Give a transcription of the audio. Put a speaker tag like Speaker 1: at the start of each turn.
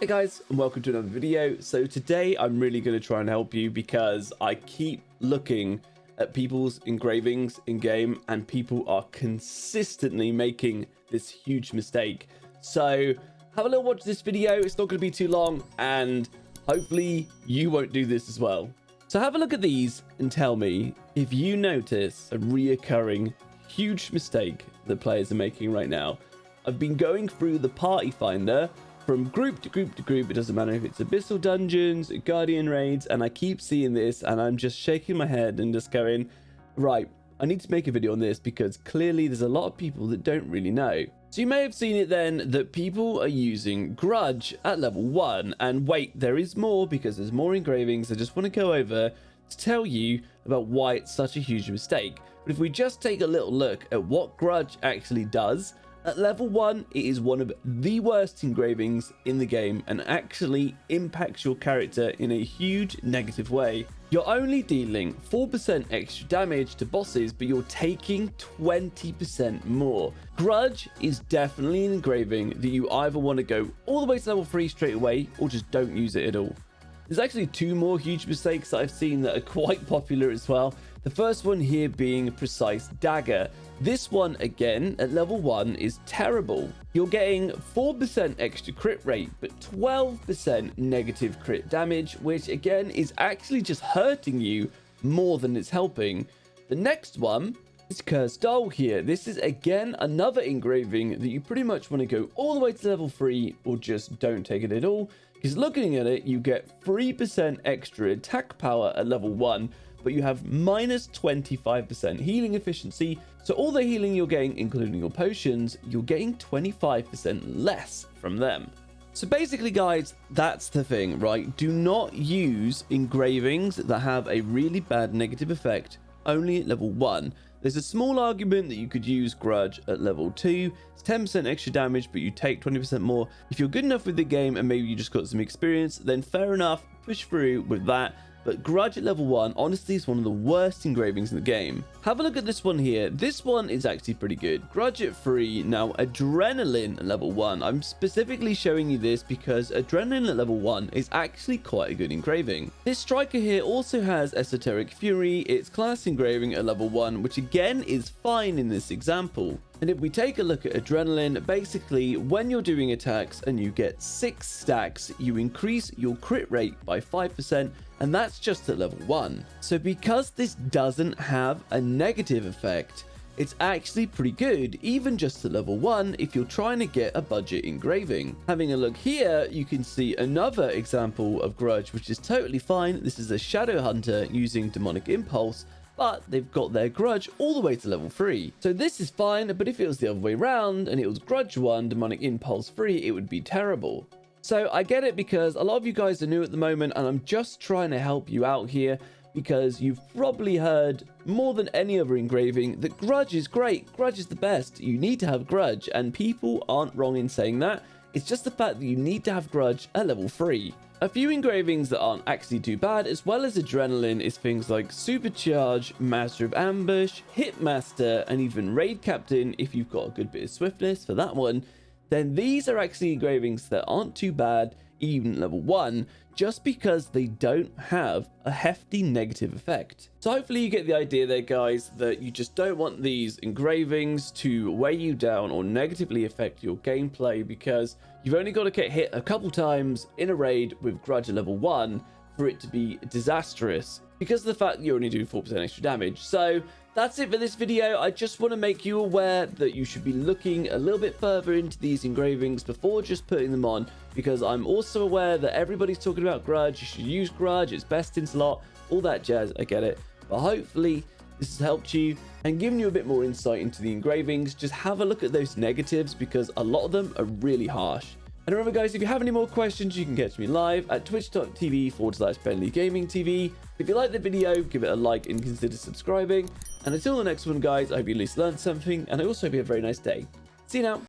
Speaker 1: Hey guys, and welcome to another video. So today I'm really going to try and help you because I keep looking at people's engravings in game and people are consistently making this huge mistake. So have a little watch of this video. It's not going to be too long and hopefully you won't do this as well. So have a look at these and tell me if you notice a reoccurring huge mistake that players are making right now. I've been going through the party finder from group to group to group. It doesn't matter if it's Abyssal Dungeons, Guardian Raids, and I keep seeing this and I'm just shaking my head and just going, right, I need to make a video on this because clearly there's a lot of people that don't really know. So you may have seen it then that people are using Grudge at level 1. And wait, there is more because there's more engravings. I just want to go over to tell you about why it's such a huge mistake. But if we just take a little look at what Grudge actually does, at level 1, it is one of the worst engravings in the game and actually impacts your character in a huge negative way. You're only dealing 4% extra damage to bosses, but you're taking 20% more. Grudge is definitely an engraving that you either want to go all the way to level 3 straight away or just don't use it at all. There's actually two more huge mistakes that I've seen that are quite popular as well. The first one here being Precise Dagger. This one, again, at level 1 is terrible. You're getting 4% extra crit rate, but 12% negative crit damage, which again is actually just hurting you more than it's helping. The next one is Cursed Doll here. This is again another engraving that you pretty much want to go all the way to level 3 or just don't take it at all. Because looking at it, you get 3% extra attack power at level 1, but you have minus 25% healing efficiency. So all the healing you're getting, including your potions, you're getting 25% less from them. So basically, guys, that's the thing, right? Do not use engravings that have a really bad negative effect only at level 1. There's a small argument that you could use Grudge at level 2. It's 10% extra damage, but you take 20% more. If you're good enough with the game and maybe you just got some experience, then fair enough, push through with that. But Grudge at level 1, honestly, is one of the worst engravings in the game. Have a look at this one here. This one is actually pretty good. Grudge at 3. Now, Adrenaline at level 1. I'm specifically showing you this because Adrenaline at level 1 is actually quite a good engraving. This striker here also has Esoteric Fury. It's class engraving at level 1, which again is fine in this example. And if we take a look at Adrenaline, basically when you're doing attacks and you get 6 stacks, you increase your crit rate by 5%, and that's just at level 1. So because this doesn't have a negative effect, it's actually pretty good, even just at level 1 if you're trying to get a budget engraving. Having a look here, you can see another example of Grudge, which is totally fine. This is a Shadow Hunter using Demonic Impulse, but they've got their Grudge all the way to level 3. So this is fine, but if it was the other way around and it was Grudge 1, Demonic Impulse 3, it would be terrible. So I get it because a lot of you guys are new at the moment and I'm just trying to help you out here because you've probably heard more than any other engraving that Grudge is great. Grudge is the best. You need to have Grudge, and people aren't wrong in saying that. It's just the fact that you need to have Grudge at level 3. A few engravings that aren't actually too bad, as well as Adrenaline, is things like Supercharge, Master of Ambush, Hitmaster, and even Raid Captain if you've got a good bit of swiftness for that one. Then these are actually engravings that aren't too bad, even at level 1, just because they don't have a hefty negative effect. So hopefully you get the idea there, guys, that you just don't want these engravings to weigh you down or negatively affect your gameplay, because you've only got to get hit a couple times in a raid with Grudge at level 1 for it to be disastrous, because of the fact that you're only doing 4% extra damage. So that's it for this video. I just want to make you aware that you should be looking a little bit further into these engravings before just putting them on, because I'm also aware that everybody's talking about Grudge. You should use Grudge, it's best in slot, all that jazz. I get it, but hopefully this has helped you and given you a bit more insight into the engravings. Just have a look at those negatives because a lot of them are really harsh. And remember, guys, if you have any more questions, you can catch me live at twitch.tv/BentleyGamingTV. If you liked the video, give it a like and consider subscribing. And until the next one, guys, I hope you at least learned something, and I also hope you have a very nice day. See you now.